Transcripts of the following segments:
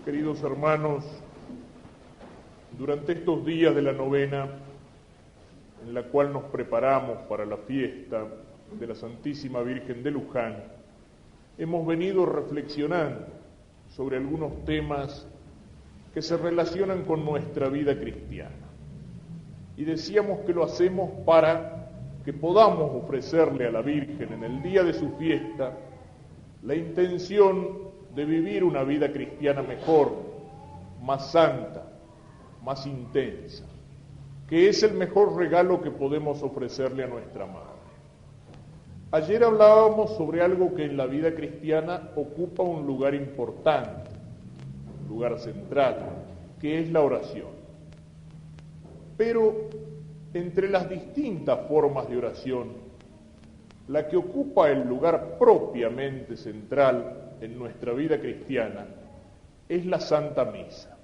Queridos hermanos, durante estos días de la novena, en la cual nos preparamos para la fiesta de la Santísima Virgen de Luján, hemos venido reflexionando sobre algunos temas que se relacionan con nuestra vida cristiana. Y decíamos que lo hacemos para que podamos ofrecerle a la Virgen en el día de su fiesta la intención de vivir una vida cristiana mejor, más santa, más intensa, que es el mejor regalo que podemos ofrecerle a nuestra Madre. Ayer hablábamos sobre algo que en la vida cristiana ocupa un lugar importante, un lugar central, que es la oración. Pero entre las distintas formas de oración, la que ocupa el lugar propiamente central en nuestra vida cristiana es la Santa Misa.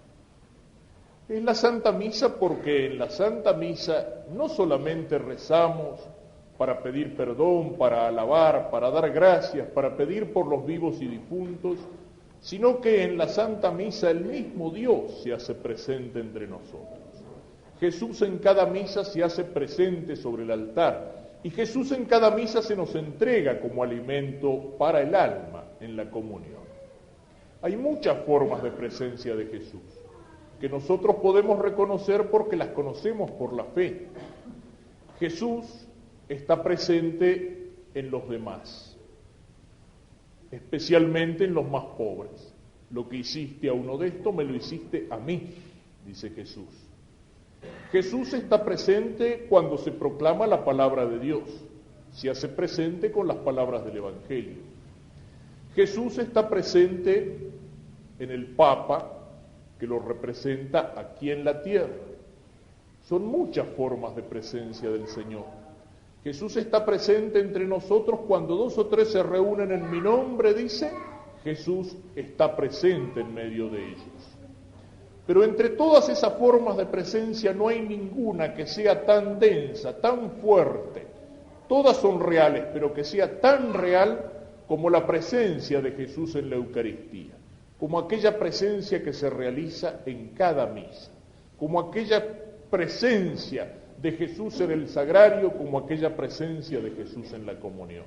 Es la Santa Misa porque en la Santa Misa no solamente rezamos para pedir perdón, para alabar, para dar gracias, para pedir por los vivos y difuntos, sino que en la Santa Misa el mismo Dios se hace presente entre nosotros. Jesús en cada misa se hace presente sobre el altar y Jesús en cada misa se nos entrega como alimento para el alma en la comunión. Hay muchas formas de presencia de Jesús que nosotros podemos reconocer porque las conocemos por la fe. Jesús está presente en los demás, especialmente en los más pobres. Lo que hiciste a uno de estos, me lo hiciste a mí, dice Jesús. Jesús está presente cuando se proclama la palabra de Dios, se hace presente con las palabras del Evangelio. Jesús está presente en el Papa, que lo representa aquí en la tierra. Son muchas formas de presencia del Señor. Jesús está presente entre nosotros cuando 2 o 3 se reúnen en mi nombre, dice, Jesús está presente en medio de ellos. Pero entre todas esas formas de presencia no hay ninguna que sea tan densa, tan fuerte. Todas son reales, pero que sea tan real como la presencia de Jesús en la Eucaristía, como aquella presencia que se realiza en cada misa, como aquella presencia de Jesús en el sagrario, como aquella presencia de Jesús en la comunión.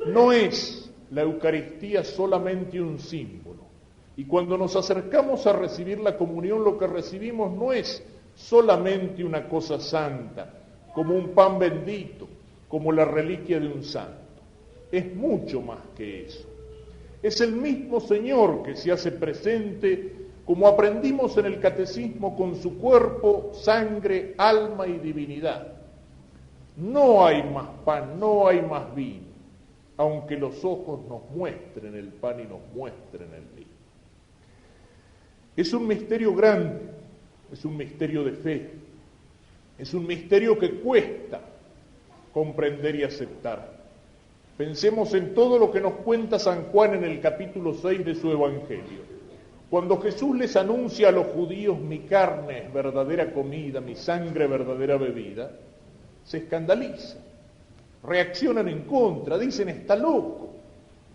No es la Eucaristía solamente un símbolo. Y cuando nos acercamos a recibir la comunión, lo que recibimos no es solamente una cosa santa, como un pan bendito, como la reliquia de un santo. Es mucho más que eso. Es el mismo Señor que se hace presente, como aprendimos en el Catecismo, con su cuerpo, sangre, alma y divinidad. No hay más pan, no hay más vino, aunque los ojos nos muestren el pan y nos muestren el vino. Es un misterio grande, es un misterio de fe, es un misterio que cuesta comprender y aceptar. Pensemos en todo lo que nos cuenta San Juan en el capítulo 6 de su Evangelio. Cuando Jesús les anuncia a los judíos, mi carne es verdadera comida, mi sangre verdadera bebida, se escandalizan, reaccionan en contra, dicen, está loco.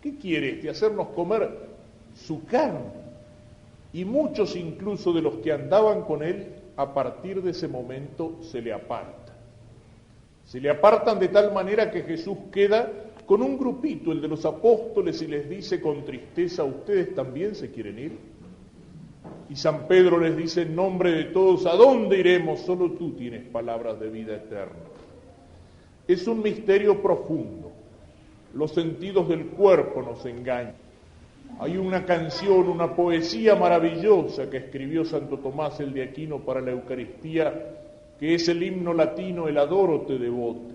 ¿Qué quiere este? Hacernos comer su carne. Y muchos incluso de los que andaban con él, a partir de ese momento se le apartan. Se le apartan de tal manera que Jesús queda con un grupito, el de los apóstoles, y les dice con tristeza, ¿ustedes también se quieren ir? Y San Pedro les dice en nombre de todos, ¿a dónde iremos? Solo tú tienes palabras de vida eterna. Es un misterio profundo. Los sentidos del cuerpo nos engañan. Hay una canción, una poesía maravillosa que escribió Santo Tomás el de Aquino para la Eucaristía, que es el himno latino, el Adoro te devote.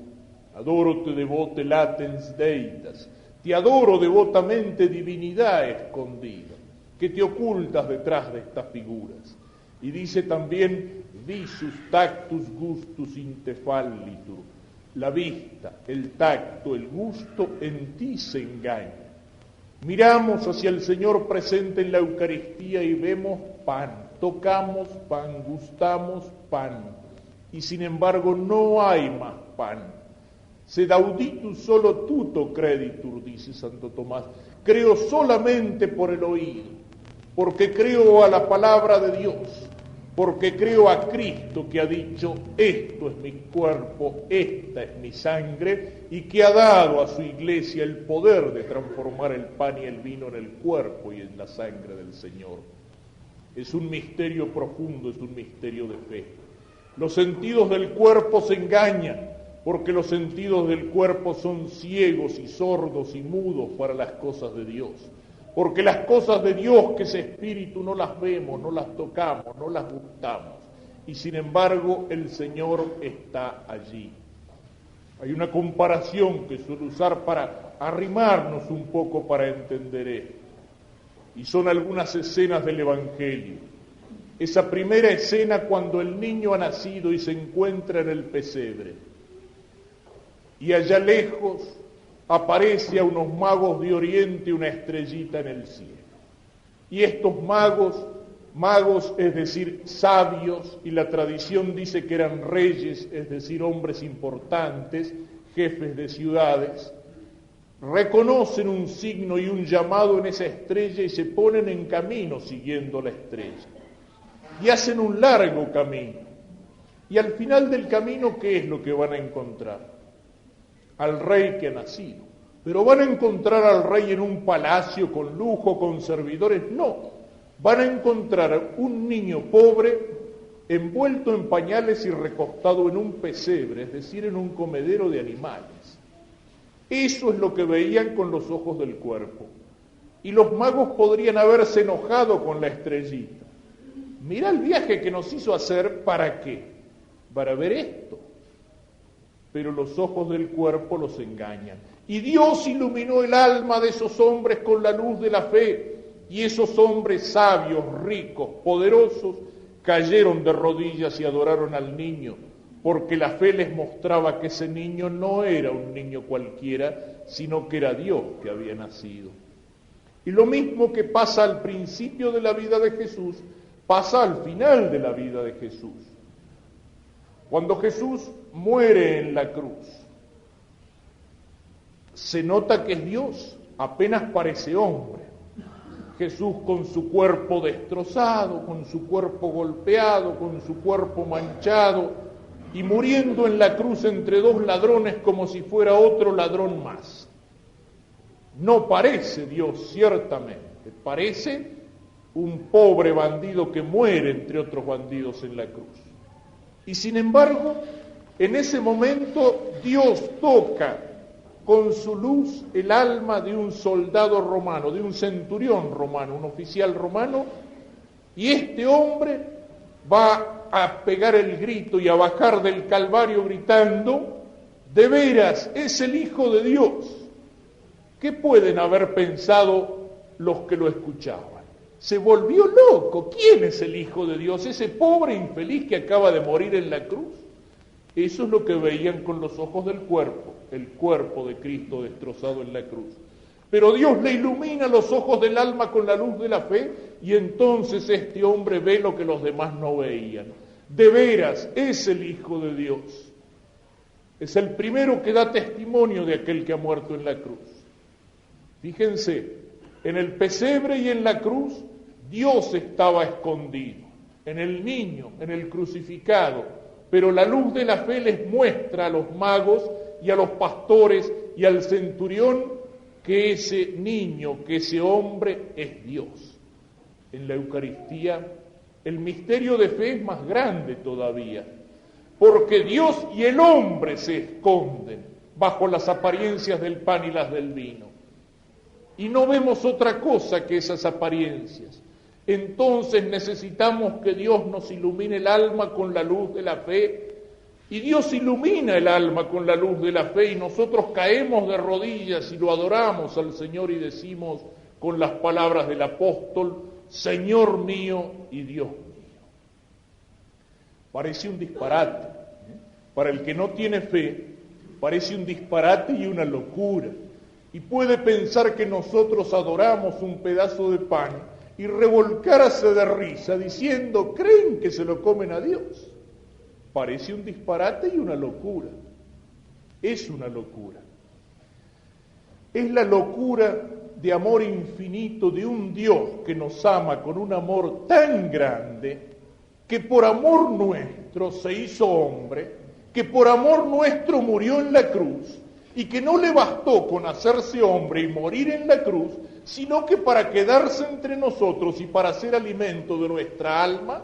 Adoro te devote latens deitas. Te adoro devotamente, divinidad escondida, que te ocultas detrás de estas figuras. Y dice también, visus tactus gustus in te fallitur. La vista, el tacto, el gusto en ti se engaña. Miramos hacia el Señor presente en la Eucaristía y vemos pan, tocamos pan, gustamos pan, y sin embargo no hay más pan. Sed auditus solo tuto creditur, dice Santo Tomás, creo solamente por el oído. porque creo a la palabra de Dios, porque creo a Cristo que ha dicho, esto es mi cuerpo, esta es mi sangre, y que ha dado a su iglesia el poder de transformar el pan y el vino en el cuerpo y en la sangre del Señor. Es un misterio profundo, es un misterio de fe. Los sentidos del cuerpo se engañan, porque los sentidos del cuerpo son ciegos y sordos y mudos para las cosas de Dios. Porque las cosas de Dios, que es espíritu, no las vemos, no las tocamos, no las gustamos. Y sin embargo, el Señor está allí. Hay una comparación que suelo usar para arrimarnos un poco para entender esto. Y son algunas escenas del Evangelio. Esa primera escena cuando el niño ha nacido y se encuentra en el pesebre. Y allá lejos aparece a unos magos de Oriente una estrellita en el cielo. Y estos magos, es decir, sabios, y la tradición dice que eran reyes, es decir, hombres importantes, jefes de ciudades, reconocen un signo y un llamado en esa estrella y se ponen en camino siguiendo la estrella. Y hacen un largo camino. Y al final del camino, ¿qué es lo que van a encontrar? Al rey que ha nacido. Pero ¿van a encontrar al rey en un palacio con lujo, con servidores? No. Van a encontrar un niño pobre, envuelto en pañales y recostado en un pesebre, es decir, en un comedero de animales. Eso es lo que veían con los ojos del cuerpo. Y los magos podrían haberse enojado con la estrellita. Mirá el viaje que nos hizo hacer, ¿para qué? Para ver esto. Pero los ojos del cuerpo los engañan. Y Dios iluminó el alma de esos hombres con la luz de la fe, y esos hombres sabios, ricos, poderosos, cayeron de rodillas y adoraron al niño, porque la fe les mostraba que ese niño no era un niño cualquiera, sino que era Dios que había nacido. Y lo mismo que pasa al principio de la vida de Jesús, pasa al final de la vida de Jesús. Cuando Jesús muere en la cruz, se nota que es Dios, apenas parece hombre. Jesús con su cuerpo destrozado, con su cuerpo golpeado, con su cuerpo manchado, y muriendo en la cruz entre dos ladrones como si fuera otro ladrón más. No parece Dios, ciertamente, parece un pobre bandido que muere entre otros bandidos en la cruz. Y sin embargo, en ese momento Dios toca con su luz el alma de un soldado romano, de un centurión romano, un oficial romano, y este hombre va a pegar el grito y a bajar del Calvario gritando, de veras, es el Hijo de Dios. ¿Qué pueden haber pensado los que lo escuchaban? Se volvió loco. ¿Quién es el Hijo de Dios? ¿Ese pobre infeliz que acaba de morir en la cruz? Eso es lo que veían con los ojos del cuerpo, el cuerpo de Cristo destrozado en la cruz. Pero Dios le ilumina los ojos del alma con la luz de la fe, y entonces este hombre ve lo que los demás no veían. De veras, es el Hijo de Dios. Es el primero que da testimonio de aquel que ha muerto en la cruz. Fíjense, en el pesebre y en la cruz, Dios estaba escondido, en el niño, en el crucificado, pero la luz de la fe les muestra a los magos y a los pastores y al centurión que ese niño, que ese hombre es Dios. En la Eucaristía, el misterio de fe es más grande todavía, porque Dios y el hombre se esconden bajo las apariencias del pan y las del vino. Y no vemos otra cosa que esas apariencias. Entonces necesitamos que Dios nos ilumine el alma con la luz de la fe, y Dios ilumina el alma con la luz de la fe, y nosotros caemos de rodillas y lo adoramos al Señor y decimos con las palabras del apóstol, Señor mío y Dios mío. Parece un disparate, para el que no tiene fe, parece un disparate y una locura, y puede pensar que nosotros adoramos un pedazo de pan y revolcarse de risa diciendo, ¿creen que se lo comen a Dios? Parece un disparate y una locura. Es una locura. Es la locura de amor infinito de un Dios que nos ama con un amor tan grande, que por amor nuestro se hizo hombre, que por amor nuestro murió en la cruz, y que no le bastó con hacerse hombre y morir en la cruz, sino que para quedarse entre nosotros y para ser alimento de nuestra alma,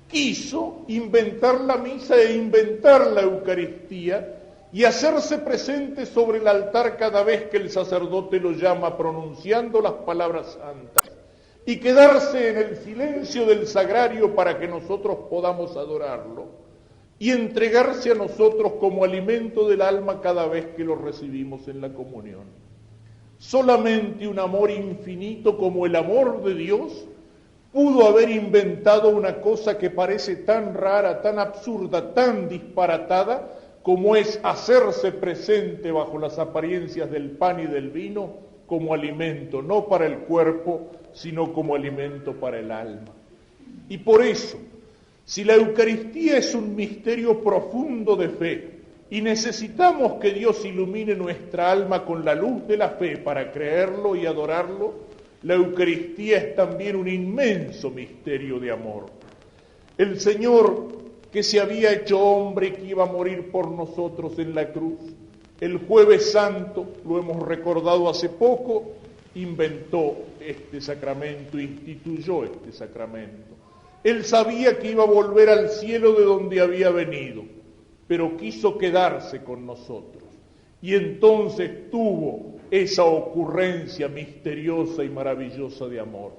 quiso inventar la misa e inventar la Eucaristía y hacerse presente sobre el altar cada vez que el sacerdote lo llama pronunciando las palabras santas y quedarse en el silencio del sagrario para que nosotros podamos adorarlo y entregarse a nosotros como alimento del alma cada vez que lo recibimos en la comunión. Solamente un amor infinito como el amor de Dios pudo haber inventado una cosa que parece tan rara, tan absurda, tan disparatada, como es hacerse presente bajo las apariencias del pan y del vino como alimento, no para el cuerpo, sino como alimento para el alma. Y por eso, si la Eucaristía es un misterio profundo de fe y necesitamos que Dios ilumine nuestra alma con la luz de la fe para creerlo y adorarlo, la Eucaristía es también un inmenso misterio de amor. El Señor, que se había hecho hombre y que iba a morir por nosotros en la cruz, el Jueves Santo, lo hemos recordado hace poco, inventó este sacramento, instituyó este sacramento. Él sabía que iba a volver al cielo de donde había venido, pero quiso quedarse con nosotros. Y entonces tuvo esa ocurrencia misteriosa y maravillosa de amor.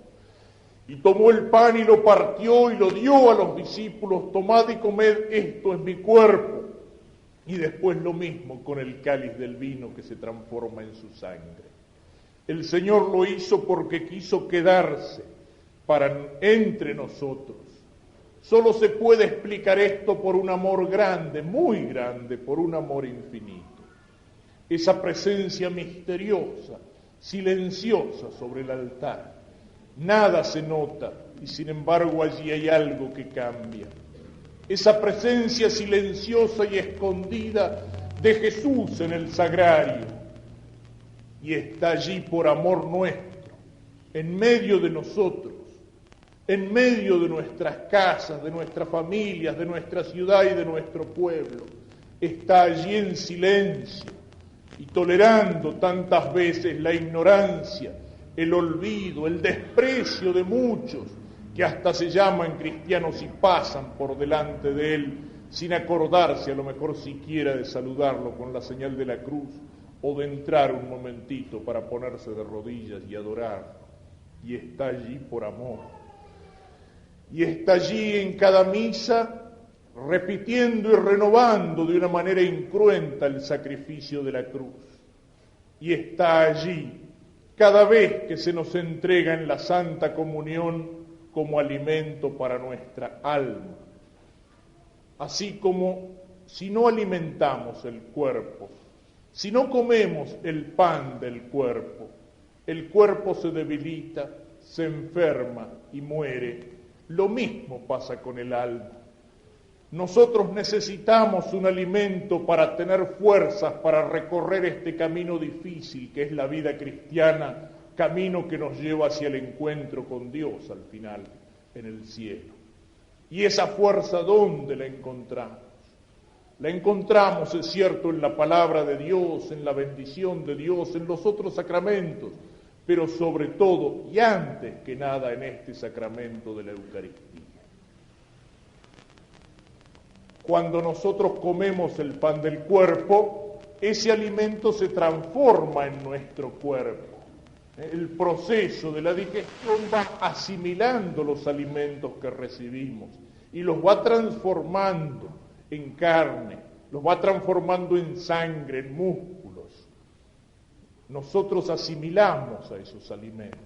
Y tomó el pan y lo partió y lo dio a los discípulos: tomad y comed, esto es mi cuerpo. Y después lo mismo con el cáliz del vino que se transforma en su sangre. El Señor lo hizo porque quiso quedarse entre nosotros. Solo se puede explicar esto por un amor grande, muy grande, por un amor infinito. Esa presencia misteriosa, silenciosa sobre el altar. Nada se nota y sin embargo allí hay algo que cambia. Esa presencia silenciosa y escondida de Jesús en el sagrario. Y está allí por amor nuestro, en medio de nosotros, en medio de nuestras casas, de nuestras familias, de nuestra ciudad y de nuestro pueblo. Está allí en silencio y tolerando tantas veces la ignorancia, el olvido, el desprecio de muchos que hasta se llaman cristianos y pasan por delante de él sin acordarse a lo mejor siquiera de saludarlo con la señal de la cruz o de entrar un momentito para ponerse de rodillas y adorarlo. Y está allí por amor. Y está allí en cada misa repitiendo y renovando de una manera incruenta el sacrificio de la cruz. Y está allí cada vez que se nos entrega en la Santa Comunión como alimento para nuestra alma. Así como si no alimentamos el cuerpo, si no comemos el pan del cuerpo, el cuerpo se debilita, se enferma y muere. Lo mismo pasa con el alma. Nosotros necesitamos un alimento para tener fuerzas para recorrer este camino difícil que es la vida cristiana, camino que nos lleva hacia el encuentro con Dios al final, en el cielo. ¿Y esa fuerza dónde la encontramos? La encontramos, es cierto, en la palabra de Dios, en la bendición de Dios, en los otros sacramentos, pero sobre todo y antes que nada en este sacramento de la Eucaristía. Cuando nosotros comemos el pan del cuerpo, ese alimento se transforma en nuestro cuerpo. El proceso de la digestión va asimilando los alimentos que recibimos y los va transformando en carne, los va transformando en sangre, en músculos. Nosotros asimilamos a esos alimentos.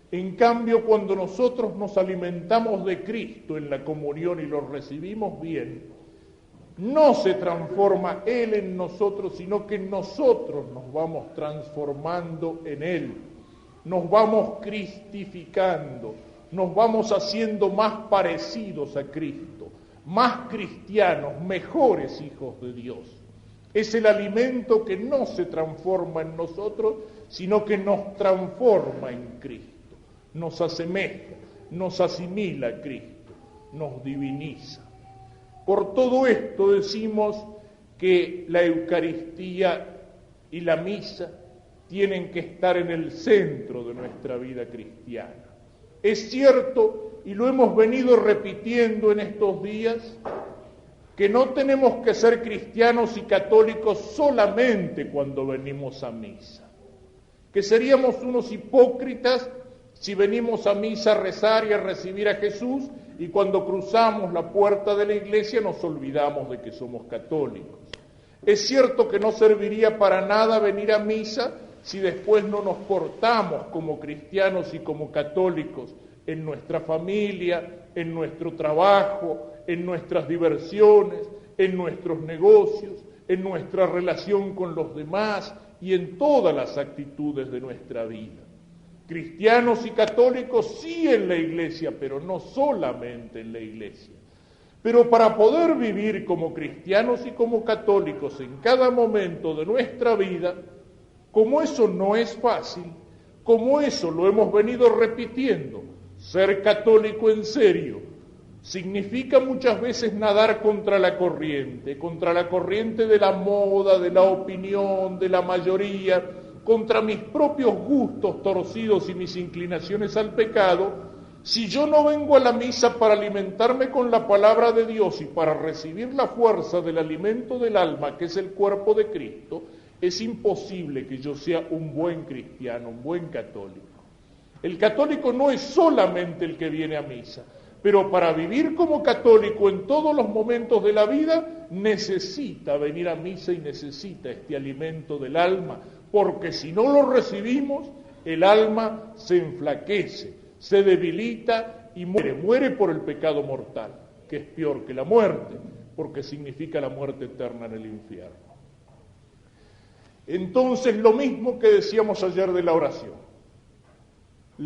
En cambio, cuando nosotros nos alimentamos de Cristo en la comunión y lo recibimos bien, no se transforma Él en nosotros, sino que nosotros nos vamos transformando en Él. Nos vamos cristificando, nos vamos haciendo más parecidos a Cristo, más cristianos, mejores hijos de Dios. Es el alimento que no se transforma en nosotros, sino que nos transforma en Cristo, nos asemeja, nos asimila a Cristo, nos diviniza. Por todo esto decimos que la Eucaristía y la misa tienen que estar en el centro de nuestra vida cristiana. Es cierto, y lo hemos venido repitiendo en estos días, que no tenemos que ser cristianos y católicos solamente cuando venimos a misa, que seríamos unos hipócritas si venimos a misa a rezar y a recibir a Jesús y cuando cruzamos la puerta de la iglesia nos olvidamos de que somos católicos. Es cierto que no serviría para nada venir a misa si después no nos portamos como cristianos y como católicos en nuestra familia, en nuestro trabajo, en nuestras diversiones, en nuestros negocios, en nuestra relación con los demás y en todas las actitudes de nuestra vida. Cristianos y católicos sí en la iglesia, pero no solamente en la iglesia. Pero para poder vivir como cristianos y como católicos en cada momento de nuestra vida, como eso no es fácil, como eso lo hemos venido repitiendo, ser católico en serio significa muchas veces nadar contra la corriente de la moda, de la opinión, de la mayoría, contra mis propios gustos torcidos y mis inclinaciones al pecado. Si yo no vengo a la misa para alimentarme con la palabra de Dios y para recibir la fuerza del alimento del alma, que es el cuerpo de Cristo, es imposible que yo sea un buen cristiano, un buen católico. El católico no es solamente el que viene a misa, pero para vivir como católico en todos los momentos de la vida necesita venir a misa y necesita este alimento del alma, porque si no lo recibimos, el alma se enflaquece, se debilita y muere por el pecado mortal, que es peor que la muerte, porque significa la muerte eterna en el infierno. Entonces, lo mismo que decíamos ayer de la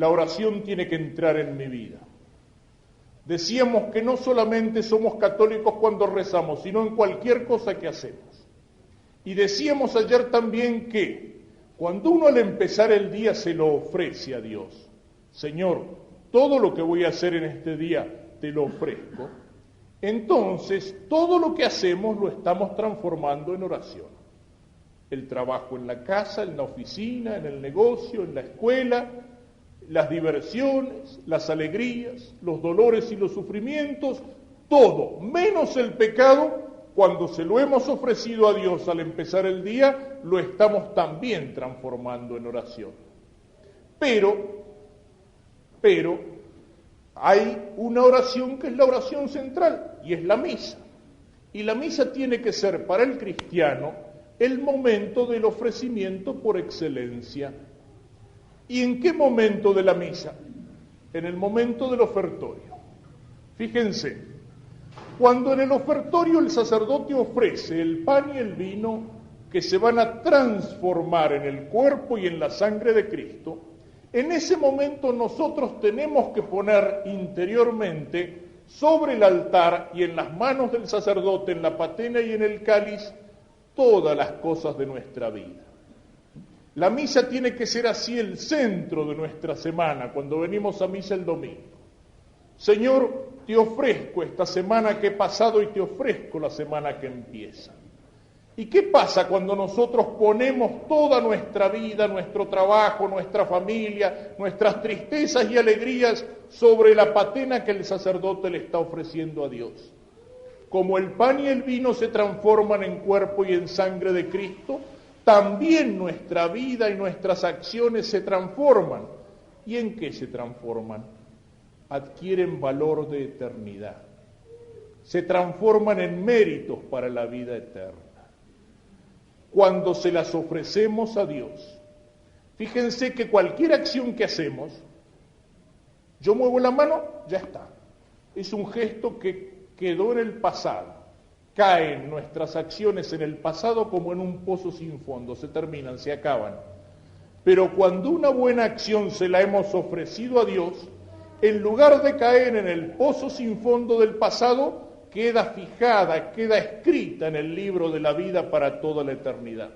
oración tiene que entrar en mi vida. Decíamos que no solamente somos católicos cuando rezamos, sino en cualquier cosa que hacemos. Y decíamos ayer también que cuando uno al empezar el día se lo ofrece a Dios, Señor, todo lo que voy a hacer en este día te lo ofrezco, entonces todo lo que hacemos lo estamos transformando en oración. El trabajo en la casa, en la oficina, en el negocio, en la escuela, las diversiones, las alegrías, los dolores y los sufrimientos, todo, menos el pecado, cuando se lo hemos ofrecido a Dios al empezar el día, lo estamos también transformando en oración. Pero, hay una oración que es la oración central, y es la misa. Y la misa tiene que ser para el cristiano el momento del ofrecimiento por excelencia. ¿Y en qué momento de la misa? En el momento del ofertorio. Fíjense, cuando en el ofertorio el sacerdote ofrece el pan y el vino que se van a transformar en el cuerpo y en la sangre de Cristo, en ese momento nosotros tenemos que poner interiormente sobre el altar y en las manos del sacerdote, en la patena y en el cáliz, todas las cosas de nuestra vida. La misa tiene que ser así el centro de nuestra semana, cuando venimos a misa el domingo. Señor, te ofrezco esta semana que he pasado y te ofrezco la semana que empieza. ¿Y qué pasa cuando nosotros ponemos toda nuestra vida, nuestro trabajo, nuestra familia, nuestras tristezas y alegrías sobre la patena que el sacerdote le está ofreciendo a Dios? Como el pan y el vino se transforman en cuerpo y en sangre de Cristo, también nuestra vida y nuestras acciones se transforman. ¿Y en qué se transforman? Adquieren valor de eternidad. Se transforman en méritos para la vida eterna. Cuando se las ofrecemos a Dios, fíjense que cualquier acción que hacemos, yo muevo la mano, ya está. Es un gesto que quedó en el pasado. Caen nuestras acciones en el pasado como en un pozo sin fondo, se terminan, se acaban. Pero cuando una buena acción se la hemos ofrecido a Dios, en lugar de caer en el pozo sin fondo del pasado, queda fijada, queda escrita en el libro de la vida para toda la eternidad,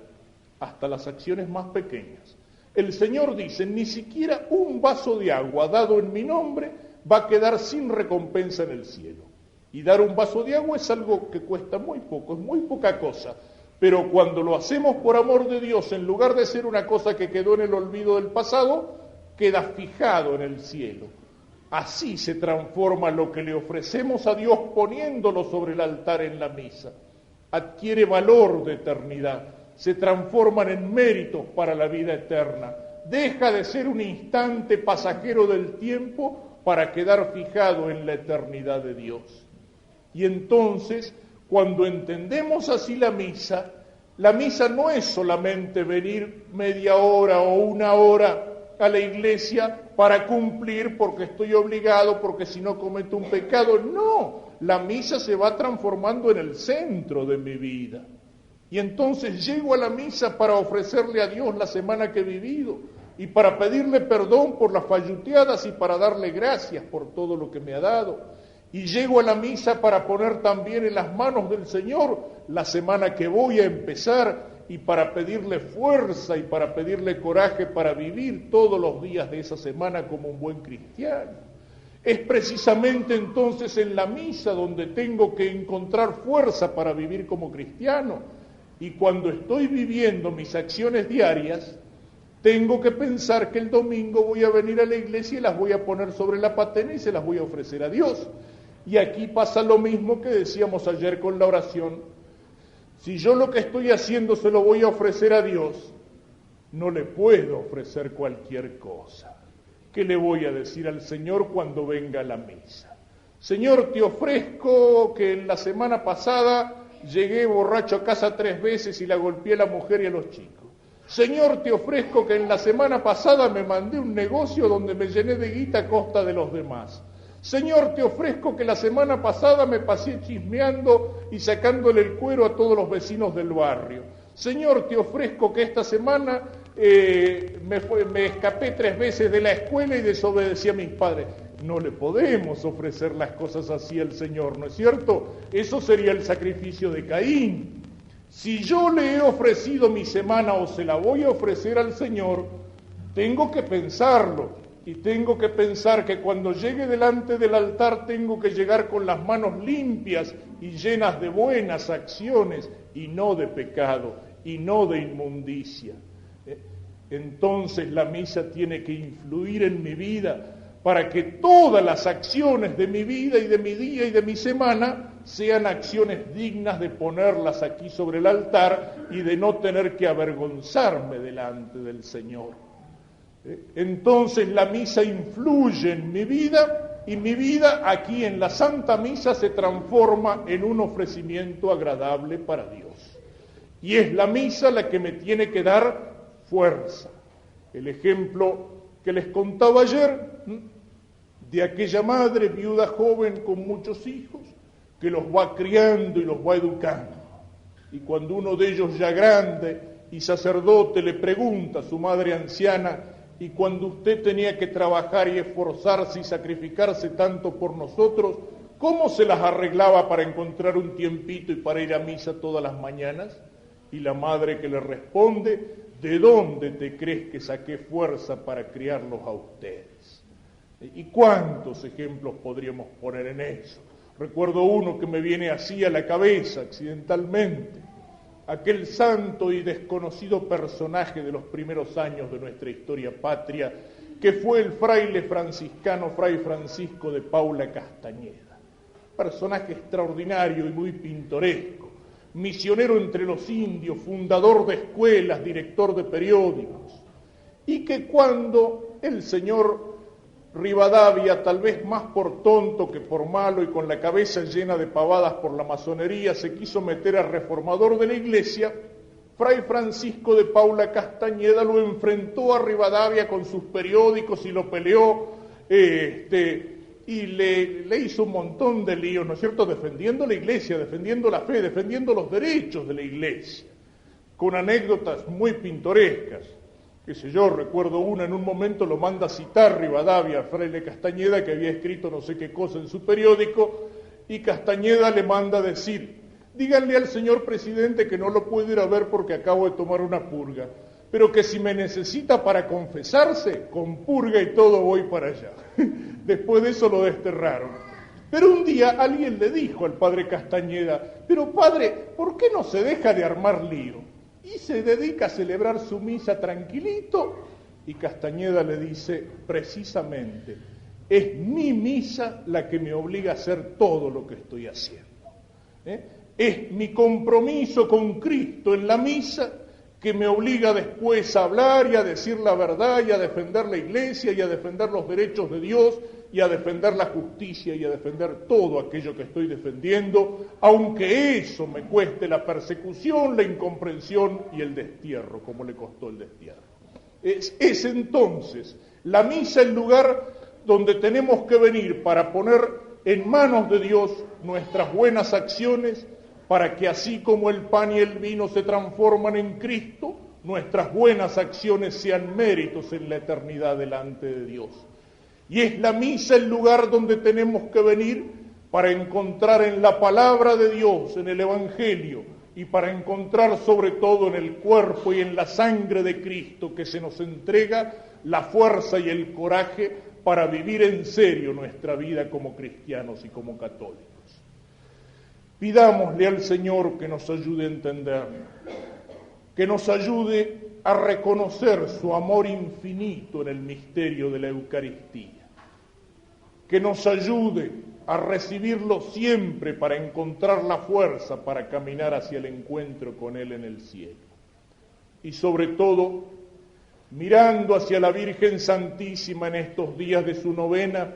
hasta las acciones más pequeñas. El Señor dice, ni siquiera un vaso de agua dado en mi nombre va a quedar sin recompensa en el cielo. Y dar un vaso de agua es algo que cuesta muy poco, es muy poca cosa. Pero cuando lo hacemos por amor de Dios, en lugar de ser una cosa que quedó en el olvido del pasado, queda fijado en el cielo. Así se transforma lo que le ofrecemos a Dios poniéndolo sobre el altar en la misa. Adquiere valor de eternidad, se transforman en méritos para la vida eterna. Deja de ser un instante pasajero del tiempo para quedar fijado en la eternidad de Dios. Y entonces, cuando entendemos así la misa no es solamente venir media hora o una hora a la iglesia para cumplir porque estoy obligado, porque si no cometo un pecado. No, la misa se va transformando en el centro de mi vida. Y entonces llego a la misa para ofrecerle a Dios la semana que he vivido y para pedirle perdón por las falluteadas y para darle gracias por todo lo que me ha dado. Y llego a la misa para poner también en las manos del Señor la semana que voy a empezar y para pedirle fuerza y para pedirle coraje para vivir todos los días de esa semana como un buen cristiano. Es precisamente entonces en la misa donde tengo que encontrar fuerza para vivir como cristiano. Y cuando estoy viviendo mis acciones diarias, tengo que pensar que el domingo voy a venir a la iglesia y las voy a poner sobre la patena y se las voy a ofrecer a Dios. Y aquí pasa lo mismo que decíamos ayer con la oración. Si yo lo que estoy haciendo se lo voy a ofrecer a Dios, no le puedo ofrecer cualquier cosa. ¿Qué le voy a decir al Señor cuando venga a la misa? Señor, te ofrezco que en la semana pasada llegué borracho a casa 3 veces y la golpeé a la mujer y a los chicos. Señor, te ofrezco que en la semana pasada me mandé un negocio donde me llené de guita a costa de los demás. Señor, te ofrezco que la semana pasada me pasé chismeando y sacándole el cuero a todos los vecinos del barrio. Señor, te ofrezco que esta semana me escapé 3 veces de la escuela y desobedecí a mis padres. No le podemos ofrecer las cosas así al Señor, ¿no es cierto? Eso sería el sacrificio de Caín. Si yo le he ofrecido mi semana o se la voy a ofrecer al Señor, tengo que pensarlo. Y tengo que pensar que cuando llegue delante del altar tengo que llegar con las manos limpias y llenas de buenas acciones y no de pecado y no de inmundicia. Entonces la misa tiene que influir en mi vida para que todas las acciones de mi vida y de mi día y de mi semana sean acciones dignas de ponerlas aquí sobre el altar y de no tener que avergonzarme delante del Señor. Entonces la misa influye en mi vida y mi vida aquí en la Santa Misa se transforma en un ofrecimiento agradable para Dios. Y es la misa la que me tiene que dar fuerza. El ejemplo que les contaba ayer de aquella madre viuda joven con muchos hijos que los va criando y los va educando. Y cuando uno de ellos ya grande y sacerdote le pregunta a su madre anciana: y cuando usted tenía que trabajar y esforzarse y sacrificarse tanto por nosotros, ¿cómo se las arreglaba para encontrar un tiempito y para ir a misa todas las mañanas? Y la madre que le responde: ¿de dónde te crees que saqué fuerza para criarlos a ustedes? ¿Y cuántos ejemplos podríamos poner en eso? Recuerdo uno que me viene así a la cabeza accidentalmente. Aquel santo y desconocido personaje de los primeros años de nuestra historia patria, que fue el fraile franciscano, Fray Francisco de Paula Castañeda. Personaje extraordinario y muy pintoresco, misionero entre los indios, fundador de escuelas, director de periódicos, y que cuando el señor Rivadavia, tal vez más por tonto que por malo y con la cabeza llena de pavadas por la masonería, se quiso meter a reformador de la iglesia, Fray Francisco de Paula Castañeda lo enfrentó a Rivadavia con sus periódicos y lo peleó, y le hizo un montón de líos, ¿no es cierto?, defendiendo la iglesia, defendiendo la fe, defendiendo los derechos de la iglesia, con anécdotas muy pintorescas. Qué sé yo, recuerdo una, en un momento lo manda a citar Rivadavia, al fraile Castañeda, que había escrito no sé qué cosa en su periódico, y Castañeda le manda decir: díganle al señor presidente que no lo puedo ir a ver porque acabo de tomar una purga, pero que si me necesita para confesarse, con purga y todo voy para allá. Después de eso lo desterraron. Pero un día alguien le dijo al padre Castañeda: pero padre, ¿por qué no se deja de armar lío? Y se dedica a celebrar su misa tranquilito. Y Castañeda le dice: precisamente, es mi misa la que me obliga a hacer todo lo que estoy haciendo. Es mi compromiso con Cristo en la misa que me obliga después a hablar y a decir la verdad y a defender la iglesia y a defender los derechos de Dios y a defender la justicia y a defender todo aquello que estoy defendiendo, aunque eso me cueste la persecución, la incomprensión y el destierro, como le costó el destierro. Es entonces la misa el lugar donde tenemos que venir para poner en manos de Dios nuestras buenas acciones, para que así como el pan y el vino se transforman en Cristo, nuestras buenas acciones sean méritos en la eternidad delante de Dios. Y es la misa el lugar donde tenemos que venir para encontrar en la palabra de Dios, en el Evangelio, y para encontrar sobre todo en el cuerpo y en la sangre de Cristo que se nos entrega la fuerza y el coraje para vivir en serio nuestra vida como cristianos y como católicos. Pidámosle al Señor que nos ayude a entender, que nos ayude a reconocer su amor infinito en el misterio de la Eucaristía, que nos ayude a recibirlo siempre para encontrar la fuerza para caminar hacia el encuentro con Él en el cielo. Y sobre todo, mirando hacia la Virgen Santísima en estos días de su novena,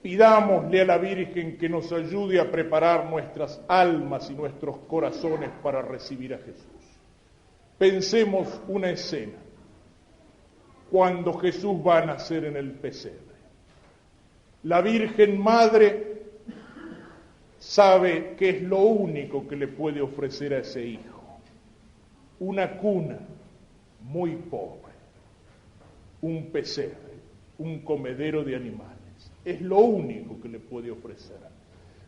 pidámosle a la Virgen que nos ayude a preparar nuestras almas y nuestros corazones para recibir a Jesús. Pensemos una escena, cuando Jesús va a nacer en el pesebre. La Virgen Madre sabe que es lo único que le puede ofrecer a ese hijo, una cuna muy pobre, un pesebre, un comedero de animales. Es lo único que le puede ofrecer.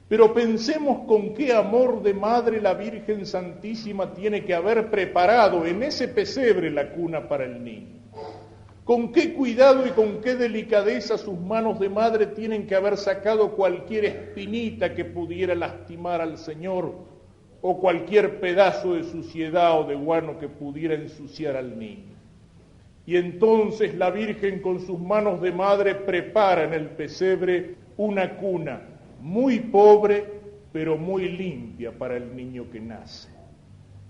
Pero pensemos con qué amor de madre la Virgen Santísima tiene que haber preparado en ese pesebre la cuna para el niño. Con qué cuidado y con qué delicadeza sus manos de madre tienen que haber sacado cualquier espinita que pudiera lastimar al Señor, o cualquier pedazo de suciedad o de guano que pudiera ensuciar al niño. Y entonces la Virgen con sus manos de madre prepara en el pesebre una cuna muy pobre, pero muy limpia para el niño que nace.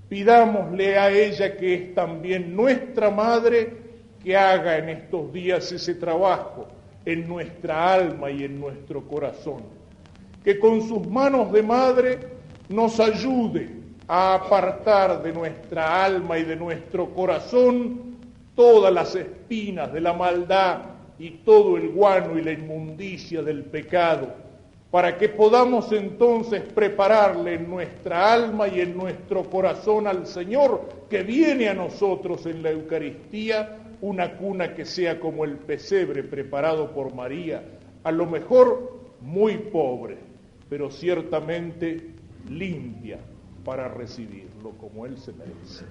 Pidámosle a ella, que es también nuestra madre, que haga en estos días ese trabajo en nuestra alma y en nuestro corazón. Que con sus manos de madre nos ayude a apartar de nuestra alma y de nuestro corazón todas las espinas de la maldad y todo el guano y la inmundicia del pecado, para que podamos entonces prepararle en nuestra alma y en nuestro corazón al Señor, que viene a nosotros en la Eucaristía, una cuna que sea como el pesebre preparado por María, a lo mejor muy pobre, pero ciertamente limpia para recibirlo como Él se merece.